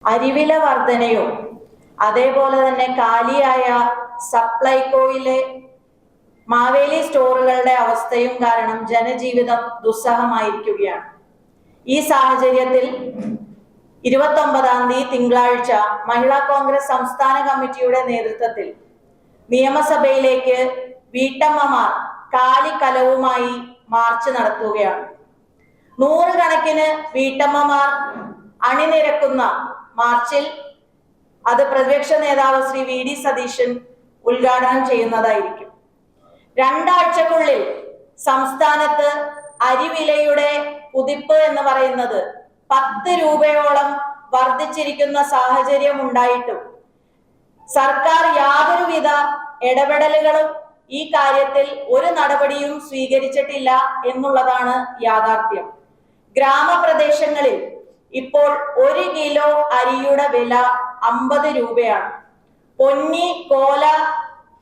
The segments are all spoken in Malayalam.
അരിവില വർധനയോ അതേപോലെ തന്നെ കാലിയായ സപ്ലൈകോയിലെ മാവേലി സ്റ്റോറുകളുടെ അവസ്ഥയും കാരണം ജനജീവിതം ദുസ്സഹമായിരിക്കുകയാണ്. ഈ സാഹചര്യത്തിൽ 29-ാം തീയതി തിങ്കളാഴ്ച മഹിളാ കോൺഗ്രസ് സംസ്ഥാന കമ്മിറ്റിയുടെ നേതൃത്വത്തിൽ നിയമസഭയിലേക്ക് വീട്ടമ്മമാർ കാലിക്കലവുമായി മാർച്ച് നടത്തുകയാണ്. നൂറുകണക്കിന് വീട്ടമ്മമാർ അണിനിരക്കുന്ന മാർച്ചിൽ അത് പ്രതിപക്ഷ നേതാവ് ശ്രീ വി.ഡി. സതീശൻ ഉദ്ഘാടനം ചെയ്യുന്നതായിരിക്കും. 2 ആഴ്ചക്കുള്ളിൽ സംസ്ഥാനത്ത് അരിവിലയുടെ കുതിപ്പ് എന്ന് പറയുന്നത് 10 രൂപയോളം വർദ്ധിച്ചിരിക്കുന്ന സാഹചര്യം ഉണ്ടായിട്ടും സർക്കാർ യാതൊരുവിധ ഇടപെടലുകളും ഈ കാര്യത്തിൽ ഒരു നടപടിയും സ്വീകരിച്ചിട്ടില്ല എന്നുള്ളതാണ് യാഥാർത്ഥ്യം. ഗ്രാമപ്രദേശങ്ങളിൽ ഇപ്പോൾ 1 കിലോ അരിയുടെ വില 50 രൂപയാണ്. പൊന്നി, കോല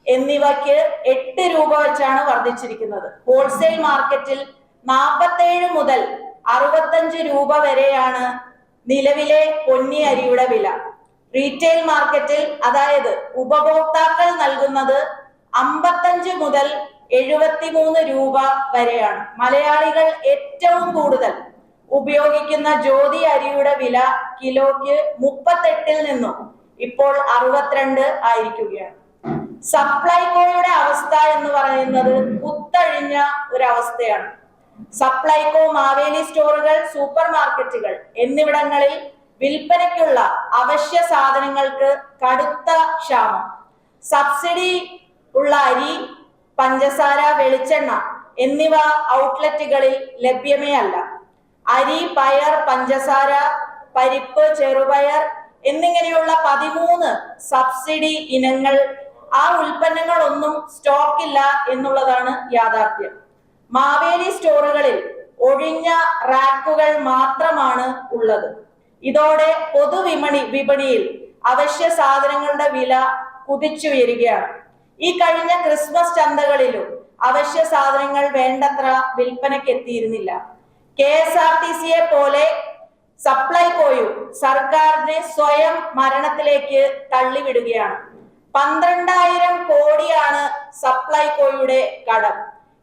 എന്നിവയ്ക്ക് 8 രൂപ വെച്ചാണ് വർദ്ധിച്ചിരിക്കുന്നത്. ഹോൾസെയിൽ മാർക്കറ്റിൽ 47 മുതൽ 65 രൂപ വരെയാണ് നിലവിലെ പൊന്നി അരിയുടെ വില. റീറ്റെയിൽ മാർക്കറ്റിൽ, അതായത് ഉപഭോക്താക്കൾ നൽകുന്നത് 55 മുതൽ 73 രൂപ വരെയാണ്. മലയാളികൾ ഏറ്റവും കൂടുതൽ ഉപയോഗിക്കുന്ന ജ്യോതി അരിയുടെ വില കിലോയ്ക്ക് 38-ൽ നിന്നും ഇപ്പോൾ 62 ആയിരിക്കുകയാണ്. സപ്ലൈകോയുടെ അവസ്ഥ എന്ന് പറയുന്നത് കുത്തഴിഞ്ഞ ഒരവസ്ഥയാണ്. സപ്ലൈകോ, മാവേലി സ്റ്റോറുകൾ, സൂപ്പർ മാർക്കറ്റുകൾ എന്നിവിടങ്ങളിൽ വിൽപ്പനയ്ക്കുള്ള അവശ്യ സാധനങ്ങൾക്ക് കടുത്ത ക്ഷാമം. സബ്സിഡി ഉള്ള അരി, പഞ്ചസാര, വെളിച്ചെണ്ണ എന്നിവ ഔട്ട്ലെറ്റുകളിൽ ലഭ്യമേ അല്ല. അരി, പയർ, പഞ്ചസാര, പരിപ്പ്, ചെറുപയർ എന്നിങ്ങനെയുള്ള 13 സബ്സിഡി ഇനങ്ങൾ, ആ ഉൽപ്പന്നങ്ങളൊന്നും സ്റ്റോക്കില്ല എന്നുള്ളതാണ് യാഥാർത്ഥ്യം. മാവേലി സ്റ്റോറുകളിൽ ഒഴിഞ്ഞ റാക്കുകൾ മാത്രമാണ് ഉള്ളത്. ഇതോടെ വിപണിയിൽ അവശ്യ സാധനങ്ങളുടെ വില കുതിച്ചുയരുകയാണ്. ഈ കഴിഞ്ഞ ക്രിസ്മസ് ചന്തകളിലും അവശ്യ സാധനങ്ങൾ വേണ്ടത്ര വിൽപ്പനയ്ക്ക് എത്തിയിരുന്നില്ല. KSRTCയെ പോലെ സപ്ലൈകോയും സർക്കാരിനെ സ്വയം മരണത്തിലേക്ക് തള്ളിവിടുകയാണ്. 12,000 കോടിയാണ് സപ്ലൈകോയുടെ കടം.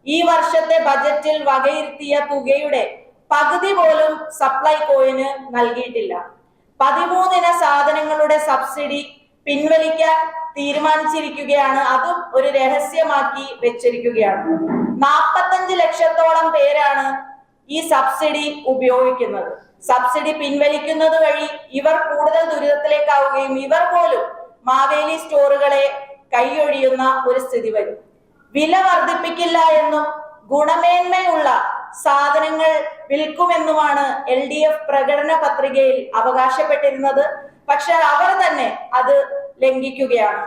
ഈ വർഷത്തെ ബജറ്റിൽ വകയിരുത്തിയ തുകയുടെ പകുതി പോലും സപ്ലൈകോയിന് നൽകിയിട്ടില്ല. 13 ഇന സാധനങ്ങളുടെ സബ്സിഡി പിൻവലിക്കാൻ തീരുമാനിച്ചിരിക്കുകയാണ്. അതും ഒരു രഹസ്യമാക്കി വെച്ചിരിക്കുകയാണ്. 45 ലക്ഷത്തോളം പേരാണ് ഈ സബ്സിഡി ഉപയോഗിക്കുന്നത്. സബ്സിഡി പിൻവലിക്കുന്നത് വഴി ഇവർ കൂടുതൽ ദുരിതത്തിലേക്കാവുകയും ഇവർ പോലും മാവേലി സ്റ്റോറുകളെ കൈയൊഴിയുന്ന ഒരു സ്ഥിതി വരും. വില വർദ്ധിപ്പിക്കില്ല എന്നും ഗുണമേന്മയുള്ള സാധനങ്ങൾ വിൽക്കുമെന്നുമാണ് LDF പ്രകടന പത്രികയിൽ അവകാശപ്പെട്ടിരുന്നത്. പക്ഷെ അവർ തന്നെ അത് ലംഘിക്കുകയാണ്.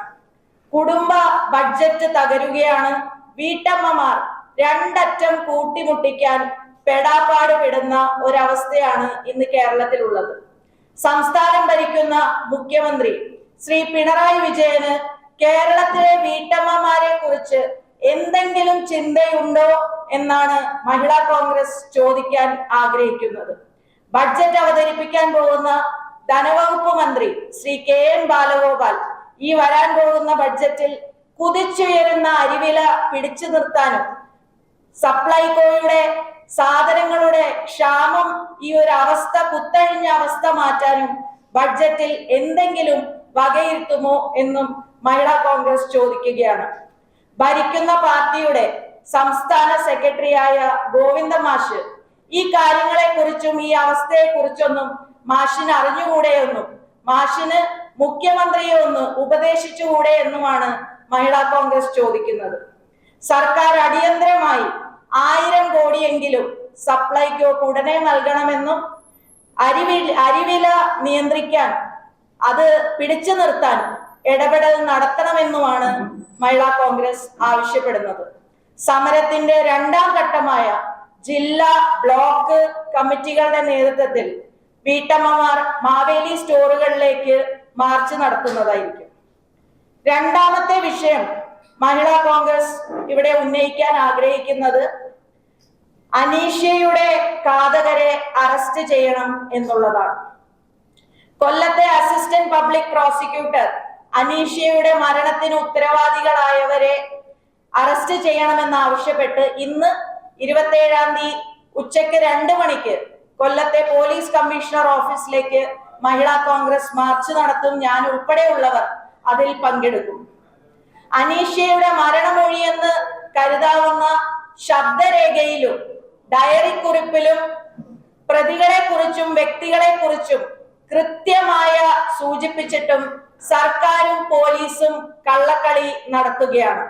കുടുംബ ബഡ്ജറ്റ് തകരുകയാണ്. വീട്ടമ്മമാർ 2 അറ്റം കൂട്ടിമുട്ടിക്കാൻ പെടാപ്പാട് പെടുന്ന ഒരവസ്ഥയാണ് ഇന്ന് കേരളത്തിലുള്ളത്. സംസ്ഥാനം ഭരിക്കുന്ന മുഖ്യമന്ത്രി ശ്രീ പിണറായി വിജയന് കേരളത്തിലെ വീട്ടമ്മമാരെ കുറിച്ച് എന്തെങ്കിലും ചിന്തയുണ്ടോ എന്നാണ് മഹിളാ കോൺഗ്രസ് ചോദിക്കാൻ ആഗ്രഹിക്കുന്നത്. ബഡ്ജറ്റ് അവതരിപ്പിക്കാൻ പോകുന്ന ധനവകുപ്പ് മന്ത്രി ശ്രീ KN ബാലഗോപാൽ ഈ വരാൻ പോകുന്ന ബഡ്ജറ്റിൽ കുതിച്ചുയരുന്ന അരിവില പിടിച്ചു നിർത്താനും സപ്ലൈകോയുടെ സാധനങ്ങളുടെ ക്ഷാമം, ഈ ഒരു അവസ്ഥ, കുത്തഴിഞ്ഞ അവസ്ഥ മാറ്റാനും ബഡ്ജറ്റിൽ എന്തെങ്കിലും വകയിരുത്തുമോ എന്നും മഹിളാ കോൺഗ്രസ് ചോദിക്കുകയാണ്. ഭരിക്കുന്ന പാർട്ടിയുടെ സംസ്ഥാന സെക്രട്ടറിയായ ഗോവിന്ദ മാഷ് ഈ കാര്യങ്ങളെ കുറിച്ചും ഈ അവസ്ഥയെ കുറിച്ചൊന്നും മാഷിന് അറിഞ്ഞുകൂടെയെന്നും മാഷിന് മുഖ്യമന്ത്രിയെ ഒന്ന് ഉപദേശിച്ചുകൂടെ എന്നുമാണ് മഹിളാ കോൺഗ്രസ് ചോദിക്കുന്നത്. സർക്കാർ അടിയന്തരമായി 1000 കോടിയെങ്കിലും സപ്ലൈകോക്ക് ഉടനെ നൽകണമെന്നും അരിവില നിയന്ത്രിക്കാൻ, അത് പിടിച്ചു നിർത്താൻ ഇടപെടൽ നടത്തണമെന്നുമാണ് മഹിളാ കോൺഗ്രസ് ആവശ്യപ്പെടുന്നത്. സമരത്തിന്റെ 2ാം ഘട്ടമായ ജില്ലാ, ബ്ലോക്ക് കമ്മിറ്റികളുടെ നേതൃത്വത്തിൽ വീട്ടമ്മമാർ മാവേലി സ്റ്റോറുകളിലേക്ക് മാർച്ച് നടത്തുന്നതായിരിക്കും. 2ാമത്തെ വിഷയം മഹിളാ കോൺഗ്രസ് ഇവിടെ ഉന്നയിക്കാൻ ആഗ്രഹിക്കുന്നത് അനീഷയുടെ ഘാതകരെ അറസ്റ്റ് ചെയ്യണം എന്നുള്ളതാണ്. കൊല്ലത്തെ അസിസ്റ്റന്റ് പബ്ലിക് പ്രോസിക്യൂട്ടർ അനീഷയുടെ മരണത്തിന് ഉത്തരവാദികളായവരെ അറസ്റ്റ് ചെയ്യണമെന്ന് ആവശ്യപ്പെട്ട് ഇന്ന് 27-ാം തീയതി ഉച്ചയ്ക്ക് 2 മണിക്ക് കൊല്ലത്തെ പോലീസ് കമ്മീഷണർ ഓഫീസിലേക്ക് മഹിളാ കോൺഗ്രസ് മാർച്ച് നടത്തും. ഞാൻ ഉൾപ്പെടെയുള്ളവർ അതിൽ പങ്കെടുക്കും. അനീഷയുടെ മരണമൊഴിയെന്ന് കരുതാവുന്ന ശബ്ദരേഖയിലും ഡയറി കുറിപ്പിലും പ്രതികളെ കുറിച്ചും വ്യക്തികളെ കുറിച്ചും കൃത്യമായ സൂചിപ്പിച്ചിട്ടും സർക്കാരും പോലീസും കള്ളക്കളി നടത്തുകയാണ്.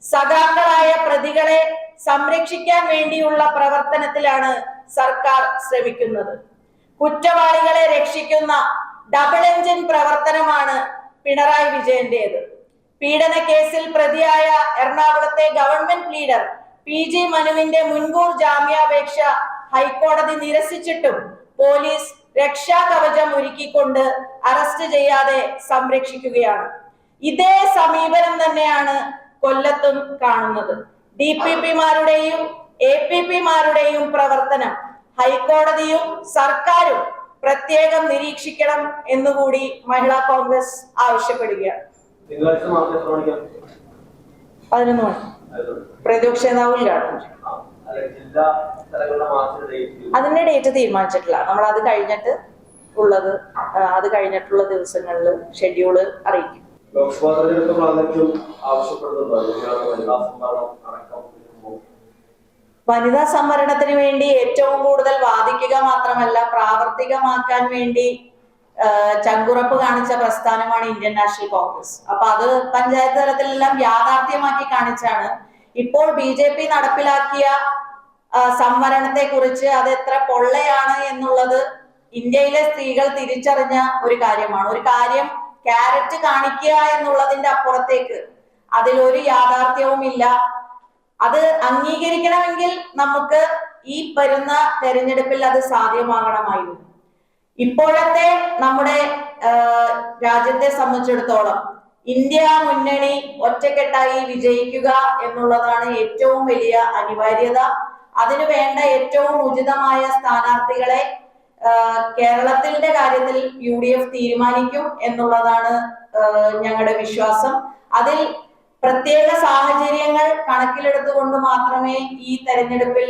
സഖാക്കളായ പ്രതികളെ സംരക്ഷിക്കാൻ വേണ്ടിയുള്ള പ്രവർത്തനത്തിലാണ് സർക്കാർ ശ്രമിക്കുന്നത്. കുറ്റവാളികളെ രക്ഷിക്കുന്ന ഡബിൾ എഞ്ചിൻ പ്രവർത്തനമാണ് പിണറായി വിജയന്റേത്. പീഡന കേസിൽ പ്രതിയായ എറണാകുളത്തെ ഗവൺമെന്റ് ലീഡർ PG മനുവിന്റെ മുൻകൂർ ജാമ്യാപേക്ഷ ഹൈക്കോടതി നിരസിച്ചിട്ടും പോലീസ് രക്ഷാകവചം ഒരുക്കിക്കൊണ്ട് അറസ്റ്റ് ചെയ്യാതെ സംരക്ഷിക്കുകയാണ്. ഇതേ സമീപനം തന്നെയാണ് കൊല്ലത്തും കാണുന്നത്. DPP-മാരുടെയും APP-മാരുടെയും പ്രവർത്തനം ഹൈക്കോടതിയും സർക്കാരും പ്രത്യേകം നിരീക്ഷിക്കണം എന്നുകൂടി മഹിളാ കോൺഗ്രസ് ആവശ്യപ്പെടുകയാണ്. 11 മണി പ്രതിപക്ഷ നേതാവ് ഉദ്ഘാടനം. അതിന്റെ ഡേറ്റ് തീരുമാനിച്ചിട്ടില്ല. നമ്മൾ അത് കഴിഞ്ഞിട്ടുള്ള ദിവസങ്ങളിൽ ഷെഡ്യൂള് അറിയിക്കും. വനിതാ സംവരണത്തിന് വേണ്ടി ഏറ്റവും കൂടുതൽ വാദിക്കുക മാത്രമല്ല പ്രാവർത്തികമാക്കാൻ വേണ്ടി ചങ്കുറപ്പ് കാണിച്ച പ്രസ്ഥാനമാണ് ഇന്ത്യൻ നാഷണൽ കോൺഗ്രസ്. അപ്പൊ അത് പഞ്ചായത്ത് തലത്തിലെല്ലാം യാഥാർത്ഥ്യമാക്കി കാണിച്ചാണ് ഇപ്പോൾ BJP നടപ്പിലാക്കിയ സംവരണത്തെ കുറിച്ച് അത് എത്ര പൊള്ളയാണ് എന്നുള്ളത് ഇന്ത്യയിലെ സ്ത്രീകൾ തിരിച്ചറിഞ്ഞ ഒരു കാര്യമാണ്. ഒരു കാര്യം ക്യാരറ്റ് കാണിക്കുക എന്നുള്ളതിന്റെ അപ്പുറത്തേക്ക് അതിലൊരു യാഥാർത്ഥ്യവും ഇല്ല. അത് അംഗീകരിക്കണമെങ്കിൽ നമുക്ക് ഈ വരുന്ന തെരഞ്ഞെടുപ്പിൽ അത് സാധ്യമാകണമായിരുന്നു. ഇപ്പോഴത്തെ നമ്മുടെ രാജ്യത്തെ സംബന്ധിച്ചിടത്തോളം ഇന്ത്യ മുന്നണി ഒറ്റക്കെട്ടായി വിജയിക്കുക എന്നുള്ളതാണ് ഏറ്റവും വലിയ അനിവാര്യത. അതിനു വേണ്ട ഏറ്റവും ഉചിതമായ സ്ഥാനാർത്ഥികളെ കേരളത്തിന്റെ കാര്യത്തിൽ UDF തീരുമാനിക്കും എന്നുള്ളതാണ് ഞങ്ങളുടെ വിശ്വാസം. അതിൽ പ്രത്യേക സാഹചര്യങ്ങൾ കണക്കിലെടുത്തുകൊണ്ട് മാത്രമേ ഈ തെരഞ്ഞെടുപ്പിൽ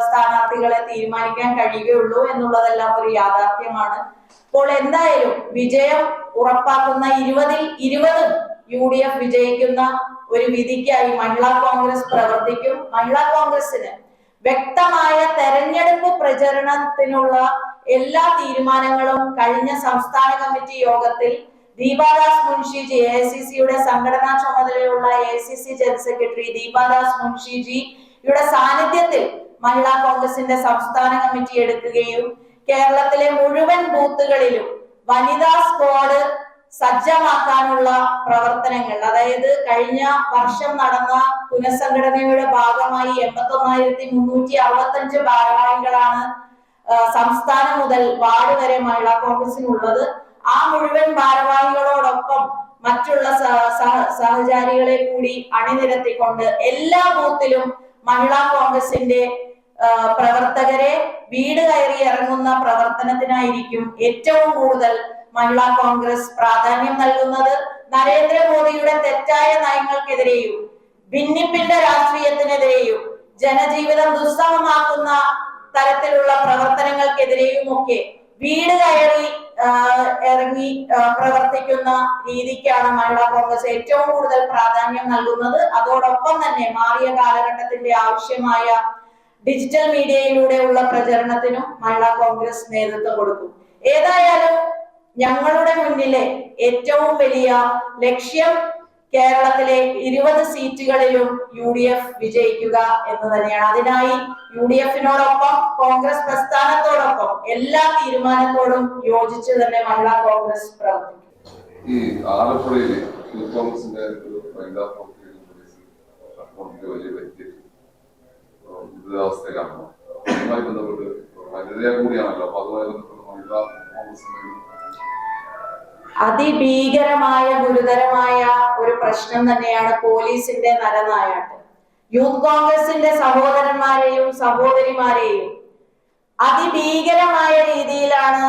സ്ഥാനാർത്ഥികളെ തീരുമാനിക്കാൻ കഴിയുകയുള്ളൂ എന്നുള്ളതെല്ലാം ഒരു യാഥാർത്ഥ്യമാണ്. അപ്പോൾ എന്തായാലും വിജയം ഉറപ്പാക്കുന്ന 20-ൽ 20 UDF വിജയിക്കുന്ന ഒരു വിധിക്കായി മഹിളാ കോൺഗ്രസ് പ്രവർത്തിക്കും. മഹിളാ കോൺഗ്രസിന് വ്യക്തമായ തെരഞ്ഞെടുപ്പ് പ്രചരണത്തിനുള്ള എല്ലാ തീരുമാനങ്ങളും കഴിഞ്ഞ സംസ്ഥാന കമ്മിറ്റി യോഗത്തിൽ ദീപാദാസ് മുൻഷിജി AICCയുടെ സംഘടനാ ചുമതലയുള്ള AICC ജനറൽ സെക്രട്ടറി ദീപാദാസ് മുൻഷിജിയുടെ സാന്നിധ്യത്തിൽ മഹിളാ കോൺഗ്രസിന്റെ സംസ്ഥാന കമ്മിറ്റി എടുക്കുകയും കേരളത്തിലെ മുഴുവൻ ബൂത്തുകളിലും വനിതാ സ്ക്വാഡ് സജ്ജമാക്കാനുള്ള പ്രവർത്തനങ്ങൾ, അതായത് കഴിഞ്ഞ വർഷം നടന്ന പുനഃസംഘടനയുടെ ഭാഗമായി 81,365 ഭാരവാഹികളാണ് സംസ്ഥാനം മുതൽ വാർഡ് വരെ മഹിളാ കോൺഗ്രസിനുള്ളത്. ആ മുഴുവൻ ഭാരവാഹികളോടൊപ്പം മറ്റുള്ള സഹചാരികളെ കൂടി അണിനിരത്തിക്കൊണ്ട് എല്ലാ ബൂത്തിലും മഹിളാ കോൺഗ്രസിന്റെ പ്രവർത്തകരെ വീട് കയറി ഇറങ്ങുന്ന പ്രവർത്തനത്തിനായിരിക്കും ഏറ്റവും കൂടുതൽ മഹിളാ കോൺഗ്രസ് പ്രാധാന്യം നൽകുന്നത്. നരേന്ദ്രമോദിയുടെ തെറ്റായ നയങ്ങൾക്കെതിരെയും ഭിന്നിപ്പിന്റെ രാഷ്ട്രീയത്തിനെതിരെയും ജനജീവിതം ദുസ്സഹമാക്കുന്ന തരത്തിലുള്ള പ്രവർത്തനങ്ങൾക്കെതിരെയും ഒക്കെ വീട് കയറി ഇറങ്ങി പ്രവർത്തിക്കുന്ന രീതിക്കാണ് മഹിളാ കോൺഗ്രസ് ഏറ്റവും കൂടുതൽ പ്രാധാന്യം നൽകുന്നത്. അതോടൊപ്പം തന്നെ മാറിയ കാലഘട്ടത്തിന്റെ ആവശ്യമായ ഡിജിറ്റൽ മീഡിയയിലൂടെയുള്ള പ്രചരണത്തിനും മഹിളാ കോൺഗ്രസ് നേതൃത്വം കൊടുക്കും. ഏതായാലും ഞങ്ങളുടെ മുന്നിലെ ഏറ്റവും വലിയ ലക്ഷ്യം കേരളത്തിലെ 20 സീറ്റുകളിലും UDF വിജയിക്കുക എന്ന് തന്നെയാണ്. അതിനായി UDF-നോടൊപ്പം കോൺഗ്രസ് പ്രസ്ഥാനത്തോടൊപ്പം എല്ലാ തീരുമാനത്തോടും യോജിച്ച് തന്നെ മഹിളാ കോൺഗ്രസ് പ്രവർത്തിക്കും. ഈ ആലപ്പുഴയിലെ കോൺഗ്രസിന്റെ ഒരു വനിതാ വലിയ വ്യക്തി ദുരിതാവസ്ഥയിലാണ്. അതുമായി ബന്ധപ്പെട്ട് വനിതയെ കൂടിയാണല്ലോ. അപ്പൊ അതുമായി ബന്ധപ്പെട്ട് മഹിളാ കോൺഗ്രസിന്റെ അതിഭീകരമായ ഗുരുതരമായ ഒരു പ്രശ്നം തന്നെയാണ് പോലീസിന്റെ നരനായാട്ട്. യൂത്ത് കോൺഗ്രസിന്റെ സഹോദരന്മാരെയും സഹോദരിമാരെയും അതിഭീകരമായ രീതിയിലാണ്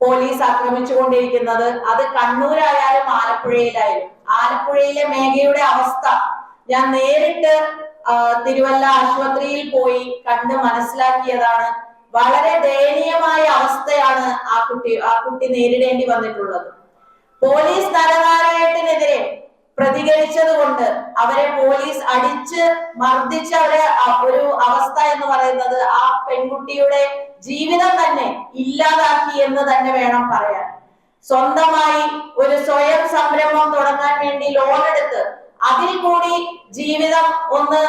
പോലീസ് ആക്രമിച്ചുകൊണ്ടിരിക്കുന്നത്. അത് കണ്ണൂരായാലും ആലപ്പുഴയിലായാലും. ആലപ്പുഴയിലെ മേഘയുടെ അവസ്ഥ ഞാൻ നേരിട്ട് തിരുവല്ല ആശുപത്രിയിൽ പോയി കണ്ട് മനസ്സിലാക്കിയതാണ്. വളരെ ദയനീയമായ അവസ്ഥയാണ് ആ കുട്ടി നേരിടേണ്ടി വന്നിട്ടുള്ളത്. പോലീസ് നരനാരായണത്തിനെതിരെ പ്രതികരിച്ചത് കൊണ്ട് അവരെ പോലീസ് അടിച്ച് മർദ്ദിച്ച ഒരു അവസ്ഥ എന്ന് പറയുന്നത് ആ പെൺകുട്ടിയുടെ ജീവിതം തന്നെ ഇല്ലാതാക്കി എന്ന് തന്നെ വേണം പറയാൻ. സ്വന്തമായി ഒരു സ്വയം സംരംഭം തുടങ്ങാൻ വേണ്ടി ലോൺ എടുത്ത് അതിൽ കൂടി ജീവിതം ഒന്ന്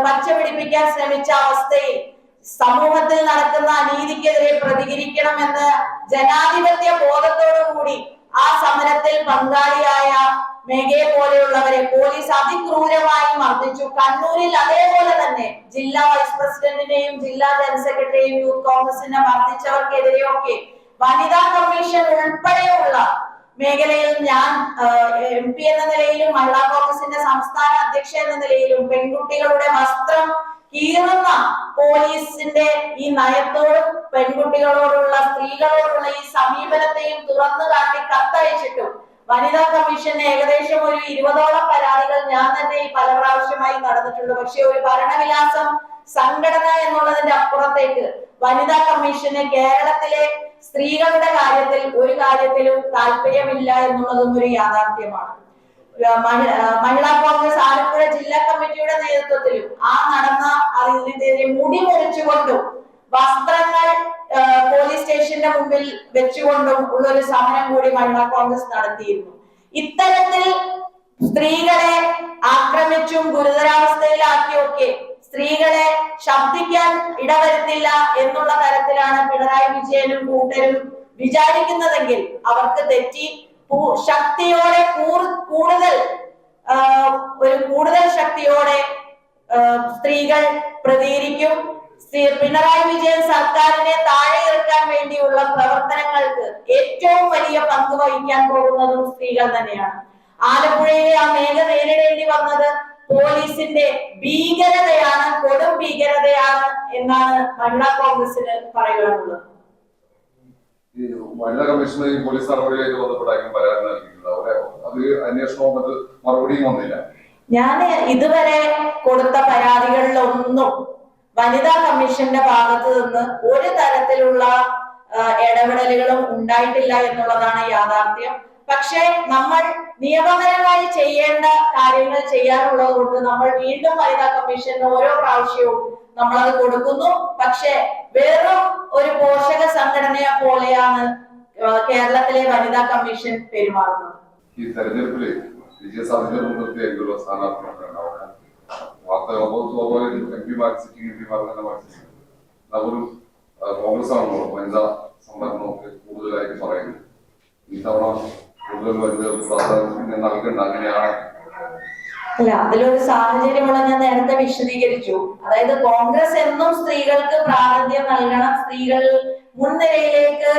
പച്ചപിടിപ്പിക്കാൻ ശ്രമിച്ച അവസ്ഥയിൽ സമൂഹത്തിൽ നടക്കുന്ന അനീതിക്കെതിരെ പ്രതികരിക്കണമെന്ന് ജനാധിപത്യ ബോധത്തോടു കൂടി ആ സമരത്തിൽ പങ്കാളിയായ മേഘയെ പോലെയുള്ളവരെ പോലീസ് അതിക്രൂരമായി മർദ്ദിച്ചു. കണ്ണൂരിൽ അതേപോലെ തന്നെ ജില്ലാ വൈസ് പ്രസിഡന്റിനെയും ജില്ലാ ജനറൽ സെക്രട്ടറിയെയും യൂത്ത് കോൺഗ്രസിനെ മർദ്ദിച്ചവർക്കെതിരെയൊക്കെ വനിതാ കമ്മീഷൻ ഉൾപ്പെടെയുള്ള മേഖലയിൽ ഞാൻ MP എന്ന നിലയിലും മഹിളാ കോൺഗ്രസിന്റെ സംസ്ഥാന അധ്യക്ഷ എന്ന നിലയിലും പെൺകുട്ടികളുടെ വസ്ത്രം കീറുന്ന പോലീസിന്റെ ഈ നയത്തോടും പെൺകുട്ടികളോടുള്ള സ്ത്രീകളോടുള്ള ഈ സമീപനത്തെയും തുറന്നു കാട്ടി കത്തയച്ചിട്ടും വനിതാ കമ്മീഷന് ഏകദേശം ഒരു 20ഓളം പരാതികൾ ഞാൻ തന്നെ ഈ പല പ്രാവശ്യമായി നടന്നിട്ടുണ്ട്. പക്ഷെ ഒരു ഭരണവിലാസം സംഘടന എന്നുള്ളതിന്റെ അപ്പുറത്തേക്ക് വനിതാ കമ്മീഷന് കേരളത്തിലെ സ്ത്രീകളുടെ കാര്യത്തിൽ ഒരു കാര്യത്തിലും താല്പര്യമില്ല എന്നുള്ളതും ഒരു യാഥാർത്ഥ്യമാണ്. മഹിളാ കോൺഗ്രസ് ആലപ്പുഴ ജില്ലാ കമ്മിറ്റിയുടെ നേതൃത്വത്തിലും ആ നടന്ന അതിനെതിരെ മുടി മുറിച്ചുകൊണ്ടും വസ്ത്രങ്ങൾ പോലീസ് സ്റ്റേഷന്റെ മുമ്പിൽ വെച്ചുകൊണ്ടും ഉള്ള ഒരു സമരം കൂടി മഹിളാ കോൺഗ്രസ് നടത്തിയിരുന്നു. ഇത്തരത്തിൽ സ്ത്രീകളെ ആക്രമിച്ചും ഗുരുതരാവസ്ഥയിലാക്കിയൊക്കെ സ്ത്രീകളെ ശബ്ദിക്കാൻ ഇടവരുത്തില്ല എന്നുള്ള തരത്തിലാണ് പിണറായി വിജയനും കൂട്ടരും വിചാരിക്കുന്നതെങ്കിൽ അവർക്ക് തെറ്റി. ശക്തിയോടെ കൂടുതൽ ശക്തിയോടെ സ്ത്രീകൾ പ്രതികരിക്കും. പിണറായി വിജയൻ സർക്കാരിനെ താഴെ ഇറക്കാൻ വേണ്ടിയുള്ള പ്രവർത്തനങ്ങൾക്ക് ഏറ്റവും വലിയ പങ്ക് വഹിക്കാൻ പോകുന്നതും സ്ത്രീകൾ തന്നെയാണ്. ആലപ്പുഴയിലെ ആ മേഖ നേരിടേണ്ടി വന്നത് പോലീസിന്റെ ഭീകരതയാണ്, കൊടും ഭീകരതയാണ് എന്നാണ് മഹിളാ കോൺഗ്രസിന് പറയാനുള്ളത്. ഈ വനിതാ കമ്മീഷന് ഈ പോലീസ് നടപടിയായിട്ട് ബന്ധപ്പെട്ടായിരിക്കും പരാതി നൽകിയിട്ടുള്ളത്. അത് അന്വേഷണവും അത് മറുപടിയും വന്നില്ല. ഞാൻ ഇതുവരെ കൊടുത്ത പരാതികളിലൊന്നും വനിതാ കമ്മീഷന്റെ ഭാഗത്ത് നിന്ന് ഒരു തരത്തിലുള്ള ഇടപെടലുകളും ഉണ്ടായിട്ടില്ല എന്നുള്ളതാണ് യാഥാർത്ഥ്യം. പക്ഷെ നമ്മൾ നിയമപരമായി ചെയ്യേണ്ട കാര്യങ്ങൾ ചെയ്യാനുള്ളത് കൊണ്ട് നമ്മൾ വീണ്ടും വനിതാ കമ്മീഷന് ഓരോ പ്രാവശ്യവും നമ്മളത് കൊടുക്കുന്നു. പക്ഷെ വെറും ഒരു പോഷക സംഘടനയെ പോലെയാണ് കേരളത്തിലെ വനിതാ കമ്മീഷൻ പെരുമാറുന്നത്. ഈ തെരഞ്ഞെടുപ്പില് വിജയസാധ്യത മുൻനിർത്തിയായിരിക്കുമല്ലോ സ്ഥാനാർത്ഥികളൊക്കെ ഉണ്ടാവുക. ഒരു കോൺഗ്രസ് ആണല്ലോ വനിതാ സംവരണമൊക്കെ കൂടുതലായിട്ട് പറയുന്നത്. ഇത്തവണ കൂടുതൽ വനിതകൾക്ക് പ്രാധാന്യം നൽകേണ്ട അങ്ങനെയാണ്. അല്ല, അതിലൊരു സാഹചര്യമുള്ള ഞാൻ നേരത്തെ വിശദീകരിച്ചു. അതായത് കോൺഗ്രസ് എന്നും സ്ത്രീകൾക്ക് പ്രാധാന്യം നൽകണം, സ്ത്രീകൾ മുൻനിരയിലേക്ക്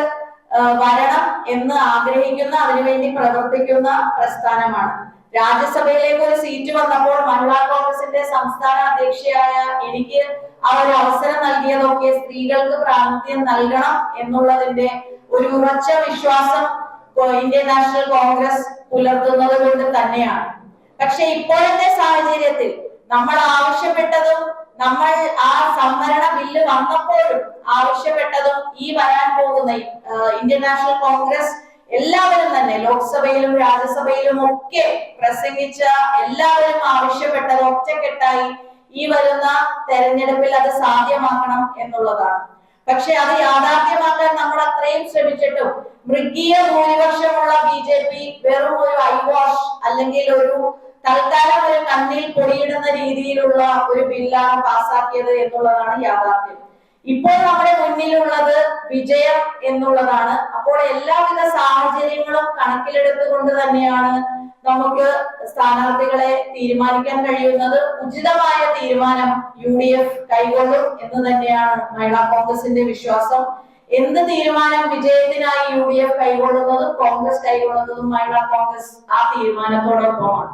വരണം എന്ന് ആഗ്രഹിക്കുന്ന, അതിനുവേണ്ടി പ്രവർത്തിക്കുന്ന പ്രസ്ഥാനമാണ്. രാജ്യസഭയിലേക്ക് ഒരു സീറ്റ് വന്നപ്പോൾ മഹിളാ കോൺഗ്രസിന്റെ സംസ്ഥാന അധ്യക്ഷയായ എനിക്ക് ആ ഒരു അവസരം നൽകിയതൊക്കെ സ്ത്രീകൾക്ക് പ്രാതിനിധ്യം നൽകണം എന്നുള്ളതിന്റെ ഒരു ഉറച്ച വിശ്വാസം ഇന്ത്യൻ നാഷണൽ കോൺഗ്രസ് പുലർത്തുന്നത് കൊണ്ട് തന്നെയാണ്. പക്ഷെ ഇപ്പോഴത്തെ സാഹചര്യത്തിൽ നമ്മൾ ആവശ്യപ്പെട്ടതും, നമ്മൾ ആ സംവരണ ബില്ല് വന്നപ്പോഴും ആവശ്യപ്പെട്ടതും, ഈ വരാൻ പോകുന്ന ഇന്ത്യൻ നാഷണൽ കോൺഗ്രസ് എല്ലാവരും തന്നെ ലോക്സഭയിലും രാജ്യസഭയിലും ഒക്കെ പ്രസംഗിച്ച എല്ലാവരും ആവശ്യപ്പെട്ടത് ഒറ്റക്കെട്ടായി ഈ വരുന്ന തെരഞ്ഞെടുപ്പിൽ അത് സാധ്യമാക്കണം എന്നുള്ളതാണ്. പക്ഷെ അത് യാഥാർത്ഥ്യമാക്കാൻ നമ്മൾ അത്രയും ശ്രമിച്ചിട്ടും മൃഗീയ ഭൂരിപക്ഷമുള്ള BJP വെറും ഒരു ഐവാഷ് അല്ലെങ്കിൽ ഒരു തൽക്കാലം ഒരു കണ്ണിൽ പൊടിയിടുന്ന രീതിയിലുള്ള ഒരു ബില്ലാണ് പാസ്സാക്കിയത് എന്നുള്ളതാണ് യാഥാർത്ഥ്യം. ഇപ്പോൾ നമ്മുടെ മുന്നിലുള്ളത് വിജയം എന്നുള്ളതാണ്. അപ്പോൾ എല്ലാവിധ സാഹചര്യങ്ങളും കണക്കിലെടുത്തുകൊണ്ട് തന്നെയാണ് നമുക്ക് സ്ഥാനാർത്ഥികളെ തീരുമാനിക്കാൻ കഴിയുന്നത്. ഉചിതമായ തീരുമാനം UDF കൈകൊള്ളും എന്ന് തന്നെയാണ് മഹിളാ കോൺഗ്രസിന്റെ വിശ്വാസം. എന്ത് തീരുമാനം വിജയത്തിനായി UDF കൈകൊള്ളുന്നതും കോൺഗ്രസ് കൈകൊള്ളുന്നതും മഹിളാ കോൺഗ്രസ് ആ തീരുമാനത്തോടൊപ്പമാണ്.